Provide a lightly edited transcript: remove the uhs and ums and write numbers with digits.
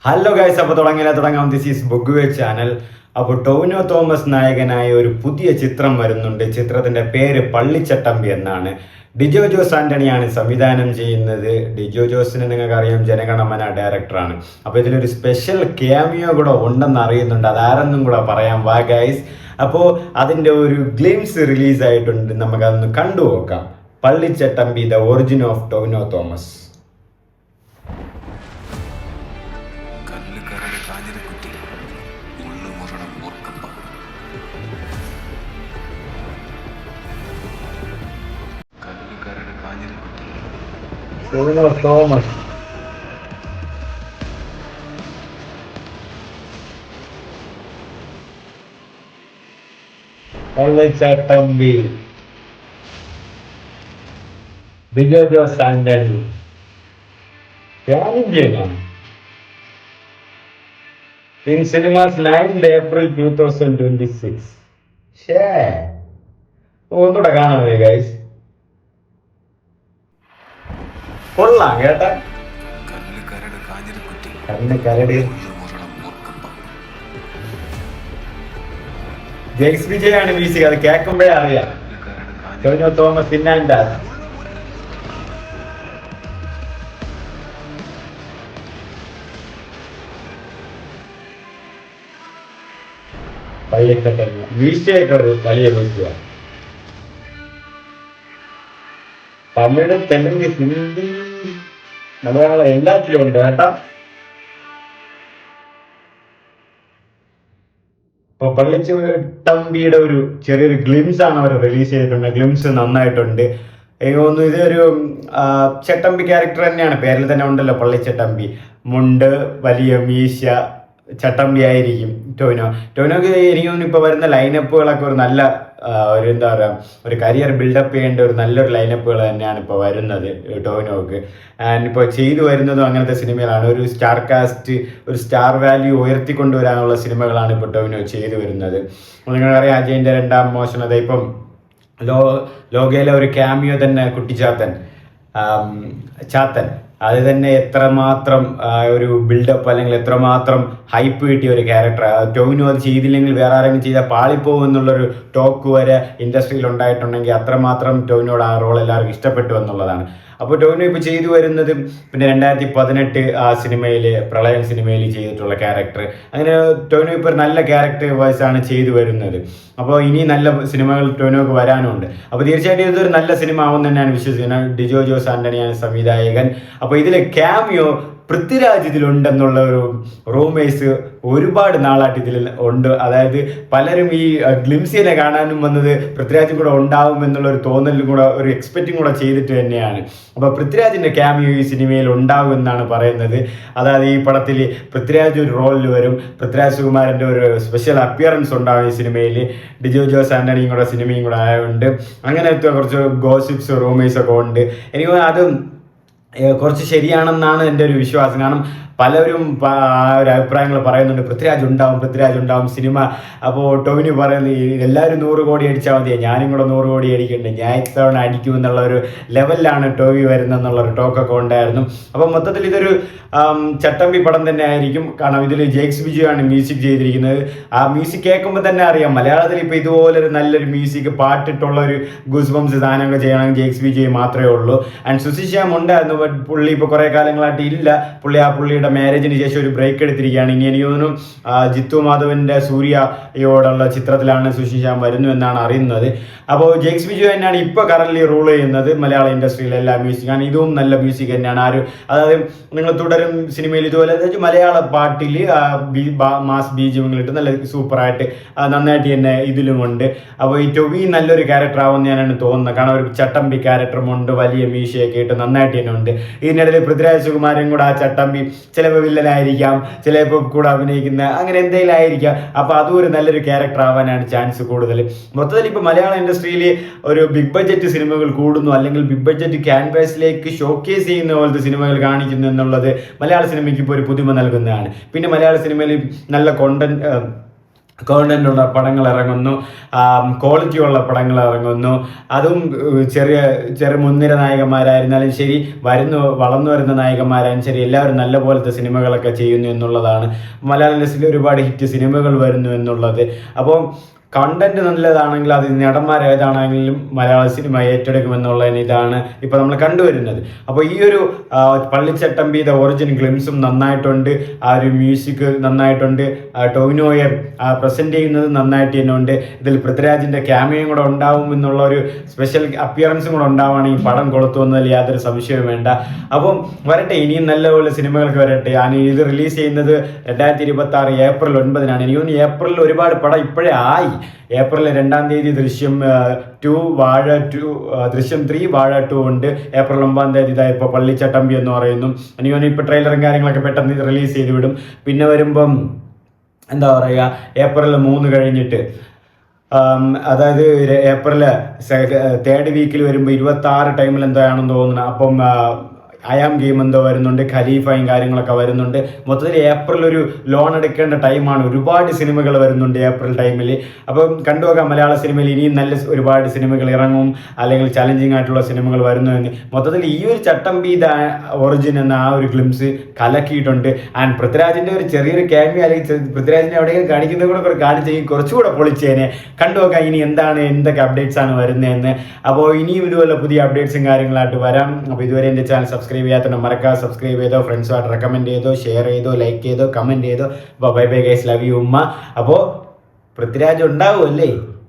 Hello guys, അപ്പോൾ തുടങ്ങാം. This is ബൊഗുവേ ചാനൽ. അപ്പോൾ ടൊവിനോ തോമസ് നായകനായ ഒരു പുതിയ ചിത്രം വരുന്നുണ്ട്. ചിത്രത്തിന്റെ പേര് പള്ളിച്ചട്ടമ്പി എന്നാണ്. ഡിജോ ജോസ് ആന്റണിയാണ് സംവിധാനം ചെയ്യുന്നത്. ഡിജോ ജോസിനെ നിങ്ങൾക്കറിയാം, ജനഗണമന ഡയറക്ടറാണ്. അപ്പോൾ ഇതിലൊരു സ്പെഷ്യൽ ക്യാമിയോ കൂടെ ഉണ്ടെന്ന് അറിയുന്നുണ്ട്. അതാരെന്നും കൂടെ പറയാം, വാ ഗൈസ്. അപ്പോൾ അതിൻ്റെ ഒരു ഗ്ലിംസ് റിലീസായിട്ടുണ്ട്, നമുക്കതൊന്ന് കണ്ടു നോക്കാം. Pallichattambi, the origin of Tovino Thomas. Tovino Thomas Pallichattambi, Dijo Jose Antony. In cinemas 9th April 2026. ഒന്നുകൂടെ കാണാമേ ഗൈസ്. കൊള്ളാം കേട്ടാ. കണ്ണ് കരട്. ജെക്സ് വിജയാണ് മ്യൂസിക്. അത് കേൾക്കുമ്പോഴേ അറിയാം. ടൊവിനോ തോമസ് പിന്നാണ്ടാ. വീഴ്ചയൊക്കെ വലിയ വീഴ്ച. തമിഴ്, തെലുങ്ക്, ഹിന്ദി, മലയാളം എല്ലാത്തിലും ഉണ്ട് കേട്ടാ. ഇപ്പൊ പള്ളിച്ചട്ടമ്പിയുടെ ഒരു ചെറിയൊരു ഗ്ലിംസ് ആണ് അവർ റിലീസ് ചെയ്തിട്ടുണ്ട്. ഗ്ലിംസ് നന്നായിട്ടുണ്ട്. എനിക്ക് തോന്നുന്നു ഇതൊരു ചട്ടമ്പി ക്യാരക്ടർ തന്നെയാണ്. പേരിൽ തന്നെ ഉണ്ടല്ലോ പള്ളിച്ചട്ടമ്പി. മുണ്ട്, വലിയ മീശ, ചട്ടമ്പി ആയിരിക്കും ടൊവിനോക്ക്. എനിക്ക് തോന്നുന്നു ഇപ്പൊ വരുന്ന ലൈനപ്പുകളൊക്കെ ഒരു നല്ല ഒരു എന്താ പറയാ, ഒരു കരിയർ ബിൽഡപ്പ് ചെയ്യേണ്ട ഒരു നല്ലൊരു ലൈനപ്പുകൾ തന്നെയാണ് ഇപ്പോൾ വരുന്നത് ടൊവിനോക്ക്. ആൻഡ് ഇപ്പോൾ ചെയ്തു വരുന്നതും അങ്ങനത്തെ സിനിമകളാണ്. ഒരു സ്റ്റാർ കാസ്റ്റ്, ഒരു സ്റ്റാർ വാല്യൂ ഉയർത്തിക്കൊണ്ടുവരാനുള്ള സിനിമകളാണ് ഇപ്പോൾ ടൊവിനോ ചെയ്തു വരുന്നത്. നിങ്ങൾക്കറിയാം, അജയന്റെ രണ്ടാം മോഷണത, ഇപ്പം ലോകയിലെ ഒരു ക്യാമിയോ തന്നെ, കുട്ടിച്ചാത്തൻ, ചാത്തൻ, അത് തന്നെ എത്രമാത്രം ഒരു ബിൽഡപ്പ് അല്ലെങ്കിൽ എത്രമാത്രം ഹൈപ്പ് കിട്ടിയ ഒരു ക്യാരക്ടർ. ടൊവിനോ അത് ചെയ്തില്ലെങ്കിൽ വേറെ ആരെങ്കിലും ചെയ്താൽ പാളിപ്പോകും എന്നുള്ളൊരു ടോക്ക് വരെ ഇൻഡസ്ട്രിയിൽ ഉണ്ടായിട്ടുണ്ടെങ്കിൽ അത്രമാത്രം ടൊവിനോട് ആ റോൾ എല്ലാവർക്കും ഇഷ്ടപ്പെട്ടു എന്നുള്ളതാണ്. അപ്പോൾ ടൊവിനോ ഇപ്പോൾ ചെയ്തു വരുന്നത് പിന്നെ 2018 ആ സിനിമയിൽ, പ്രളയം സിനിമയിൽ ചെയ്തിട്ടുള്ള ക്യാരക്ടർ. അങ്ങനെ ടൊവിനോ ഇപ്പോൾ നല്ല ക്യാരക്ടർ വൈസാണ് ചെയ്തു വരുന്നത്. അപ്പോൾ ഇനി നല്ല സിനിമകൾ ടൊവിനോക്ക് വരാനുണ്ട്. അപ്പോൾ തീർച്ചയായിട്ടും ഇതൊരു നല്ല സിനിമ ആവുമെന്ന് തന്നെയാണ് വിശ്വസിക്കുന്നത്. ഡിജോ ജോസ് ആന്റണിയാണ് സംവിധായകൻ. അപ്പോൾ ഇതിലെ ക്യാമിയോ പൃഥ്വിരാജ് ഇതിലുണ്ടെന്നുള്ള ഒരു റൂമേഴ്സ് ഒരുപാട് നാളായിട്ട് ഇതിൽ ഉണ്ട്. അതായത് പലരും ഈ ഗ്ലിംസിനെ കാണാനും വന്നത് പൃഥ്വിരാജും കൂടെ ഉണ്ടാവും എന്നുള്ളൊരു തോന്നലും കൂടെ, ഒരു എക്സ്പെക്റ്റും കൂടെ ചെയ്തിട്ട് തന്നെയാണ്. അപ്പോൾ പൃഥ്വിരാജിൻ്റെ ക്യാമിയോ ഈ സിനിമയിൽ ഉണ്ടാവും എന്നാണ് പറയുന്നത്. അതായത് ഈ പടത്തിൽ പൃഥ്വിരാജ് ഒരു റോളിൽ വരും. പൃഥ്വിരാജ് സുകുമാരൻ്റെ ഒരു സ്പെഷ്യൽ അപ്പിയറൻസ് ഉണ്ടാവും ഈ സിനിമയിൽ. ഡിജോ ജോസ് ആന്റണിയും കൂടെ സിനിമയും കൂടെ ആയതുകൊണ്ട് അങ്ങനത്തെ കുറച്ച് ഗോസിപ്സ്, റൂമേഴ്സൊക്കെ ഉണ്ട്. എനിക്ക് അത് കുറച്ച് ശരിയാണെന്നാണ് എൻ്റെ ഒരു വിശ്വാസം. കാരണം പലരും ഒരു അഭിപ്രായങ്ങൾ പറയുന്നുണ്ട്, പൃഥ്വിരാജ് ഉണ്ടാവും സിനിമ. അപ്പോൾ ടൊവിനോ പറയുന്നത് എല്ലാവരും 100 കോടി അടിച്ചാൽ മതിയെ, ഞാനും കൂടെ 100 കോടി അടിക്കണ്ടേ, ഞാൻ ഇത്തവണ അടിക്കും എന്നുള്ള ഒരു ലെവലിലാണ് ടൊവി വരുന്നതെന്നുള്ളൊരു ടോക്കൊക്കെ ഉണ്ടായിരുന്നു. അപ്പോൾ മൊത്തത്തിൽ ഇതൊരു ചട്ടമ്പി പടം തന്നെ ആയിരിക്കും. കാരണം ഇതിൽ ജെക്സ് വിജയ് ആണ് മ്യൂസിക് ചെയ്തിരിക്കുന്നത്. ആ മ്യൂസിക് കേൾക്കുമ്പോൾ തന്നെ അറിയാം, മലയാളത്തിൽ ഇപ്പോൾ ഇതുപോലൊരു നല്ലൊരു മ്യൂസിക് പാട്ടിട്ടുള്ള ഒരു ഗൂസ് ബംസ് സാധനങ്ങൾ ചെയ്യണമെങ്കിൽ ജെക്സ് വിജയ് മാത്രമേ ഉള്ളൂ. ആൻഡ് സുശിശ്യാം ഉണ്ടായിരുന്നു, ബട്ട് പുള്ളി ഇപ്പോൾ കുറേ കാലങ്ങളായിട്ട് ഇല്ല. പുള്ളിയുടെ മാരേജിന് ശേഷം ഒരു ബ്രേക്ക് എടുത്തിരിക്കുകയാണ്. ഇനി എനിക്ക് തോന്നുന്നു ജിത്തു മാധവന്റെ സൂര്യയോടുള്ള ചിത്രത്തിലാണ് സുശിശ്യാം വരുന്നു എന്നാണ് അറിയുന്നത്. അപ്പോൾ ജെക്സ് വിജയ് തന്നെയാണ് ഇപ്പോൾ കറന്റ് റൂൾ ചെയ്യുന്നത് മലയാള ഇൻഡസ്ട്രിയിലെ എല്ലാ മ്യൂസിക്. കാരണം ഇതും നല്ല മ്യൂസിക് തന്നെയാണ്. അതായത് നിങ്ങൾ തുടരും സിനിമയിൽ ഇതുപോലെ മലയാള പാട്ടിൽ മാസ് ബീജിയങ്ങളിട്ട് നല്ല സൂപ്പറായിട്ട് നന്നായിട്ട് തന്നെ ഇതിലുമുണ്ട്. അപ്പോൾ ഈ ടൊവി നല്ലൊരു ക്യാരക്ടർ ആവുമെന്ന് ഞാനാണ് തോന്നുന്നത്. കാരണം ഒരു ചട്ടമ്പി ക്യാരക്ടറുമുണ്ട്, വലിയ മീശയൊക്കെ ഇട്ട് നന്നായിട്ട് തന്നെ ഉണ്ട്. ഇതിനിടയിൽ പൃഥ്വിരാജ് സുകുമാരൻ കൂടെ ആ ചട്ടമ്പി ചിലപ്പോൾ വില്ലനായിരിക്കാം, ചിലപ്പോൾ കൂടെ അഭിനയിക്കുന്ന അങ്ങനെ എന്തെങ്കിലും ആയിരിക്കാം. അപ്പോൾ അതും ഒരു നല്ലൊരു ക്യാരക്ടർ ആവാനാണ് ചാൻസ് കൂടുതൽ. മൊത്തത്തിൽ ഇപ്പോൾ മലയാള ഇൻഡസ്ട്രിയിൽ ഒരു ബിഗ് ബഡ്ജറ്റ് സിനിമകൾ കൂടുന്നു, അല്ലെങ്കിൽ ബിഗ് ബഡ്ജറ്റ് ക്യാൻവാസിലേക്ക് ഷോക്കേസ് ചെയ്യുന്ന പോലത്തെ സിനിമകൾ കാണിക്കുന്നു എന്നുള്ളത് മലയാള സിനിമയ്ക്ക് ഇപ്പോൾ ഒരു പുതുമ നൽകുന്നതാണ്. പിന്നെ മലയാള സിനിമയിൽ നല്ല കോണ്ടന്റ് ഉള്ള പടങ്ങൾ ഇറങ്ങുന്നു, ക്വാളിറ്റി ഉള്ള പടങ്ങൾ ഇറങ്ങുന്നു. അതും ചെറിയ ചെറിയ മുൻനിര നായകന്മാരായിരുന്നാലും ശരി, വളർന്നു വരുന്ന നായകന്മാരായാലും ശരി, എല്ലാവരും നല്ല പോലത്തെ സിനിമകളൊക്കെ ചെയ്യുന്നു എന്നുള്ളതാണ്. മലയാളം ഇൻഡസ്ട്രിയിൽ ഒരുപാട് ഹിറ്റ് സിനിമകൾ വരുന്നു എന്നുള്ളത്. അപ്പോൾ കണ്ടന്റ് നല്ലതാണെങ്കിൽ അത് നടന്മാർ ഏതാണെങ്കിലും മലയാള സിനിമ ഏറ്റെടുക്കുമെന്നുള്ളതിന് ഇതാണ് ഇപ്പോൾ നമ്മൾ കണ്ടുവരുന്നത്. അപ്പോൾ ഈ ഒരു പള്ളിച്ചട്ടമ്പി ദ ഒറിജിൻ ഗ്ലിംസും നന്നായിട്ടുണ്ട്, ആ ഒരു മ്യൂസിക് നന്നായിട്ടുണ്ട്, ടോവിനോയെ പ്രസന്റ് ചെയ്യുന്നത് നന്നായിട്ട് തന്നെ ഉണ്ട്. ഇതിൽ പൃഥ്വിരാജിന്റെ ക്യാമിയോയും കൂടെ ഉണ്ടാവും എന്നുള്ള ഒരു സ്പെഷ്യൽ അപ്പിയറൻസും കൂടെ ഉണ്ടാവുകയാണെങ്കിൽ പടം കൊളുത്തുവന്നതിൽ യാതൊരു സംശയവും വേണ്ട. അപ്പം വരട്ടെ, ഇനിയും നല്ലപോലെ സിനിമകൾക്ക് വരട്ടെ. ഇത് റിലീസ് ചെയ്യുന്നത് 2026 ഏപ്രിൽ 9-നാണ്. എനിക്ക് തോന്നുന്നു ഏപ്രിലിൽ ഒരുപാട് പടം ഇപ്പോഴേ ആയി. ഏപ്രിൽ 2-ാം തീയതി ദൃശ്യം 2, വാഴ 2, ദൃശ്യം 3, വാഴ 2 ഉണ്ട്. ഏപ്രിൽ 9-ാം തീയതി ഇതാ ഇപ്പോൾ പള്ളിച്ചട്ടമ്പി എന്ന് പറയുന്നു. എനിക്ക് തോന്നുന്നു ഇപ്പോൾ ട്രെയിലറും കാര്യങ്ങളൊക്കെ പെട്ടെന്ന് റിലീസ് ചെയ്ത് വിടും. പിന്നെ വരുമ്പം എന്താ പറയുക, ഏപ്രിൽ 3 കഴിഞ്ഞിട്ട്, അതായത് ഏപ്രിൽ 3rd വീക്കിൽ വരുമ്പോൾ 26 ടൈമിൽ എന്താണെന്ന് തോന്നുന്നു. അപ്പം അയാം ഗെയിം എന്തോ വരുന്നുണ്ട്, ഖലീഫയും കാര്യങ്ങളൊക്കെ വരുന്നുണ്ട്. മൊത്തത്തിൽ ഏപ്രിൽ ഒരു ലോൺ എടുക്കേണ്ട ടൈമാണ്. ഒരുപാട് സിനിമകൾ വരുന്നുണ്ട് ഏപ്രിൽ ടൈമിൽ. അപ്പം കണ്ടുപോകാം, മലയാള സിനിമയിൽ ഇനിയും നല്ല ഒരുപാട് സിനിമകൾ ഇറങ്ങും, അല്ലെങ്കിൽ ചലഞ്ചിങ് ആയിട്ടുള്ള സിനിമകൾ വരുന്നു എന്ന്. മൊത്തത്തിൽ ഈ ഒരു ചട്ടമ്പി ദ ഒറിജിൻ എന്ന ആ ഒരു ഗ്ലിംസ് കലക്കിയിട്ടുണ്ട്. ആൻഡ് പൃഥ്വിരാജിന്റെ ഒരു ചെറിയൊരു ക്യാമിയോ അല്ലെങ്കിൽ പൃഥ്വിരാജിനെ എവിടെയെങ്കിലും കാണിക്കുന്നത് കൂടെ കാണിച്ചെങ്കിൽ കുറച്ചുകൂടെ പൊളിച്ചേനെ. കണ്ടുപോകാം ഇനി എന്തൊക്കെ അപ്ഡേറ്റ്സ് ആണ് വരുന്നതെന്ന്. അപ്പോൾ ഇനിയും ഇതുപോലെ പുതിയ അപ്ഡേറ്റ്സും കാര്യങ്ങളായിട്ട് വരാം. അപ്പോൾ ഇതുവരെ എൻ്റെ ചാനൽ സബ്സ്ക്രൈബ് ചെയ്യാത്തവർ മറക്കാതെ സബ്സ്ക്രൈബ് ചെയ്തോ, ഫ്രണ്ട്സുമായിട്ട് റെക്കമെൻഡ് ചെയ്തോ, ഷെയർ ചെയ്തോ, ലൈക്ക് ചെയ്തോ, കമൻറ്റ് ചെയ്തോ. അപ്പോൾ bye bye guys, love you ഉമ്മ. അപ്പോൾ പൃഥ്വിരാജ് ഉണ്ടാവുമല്ലേ?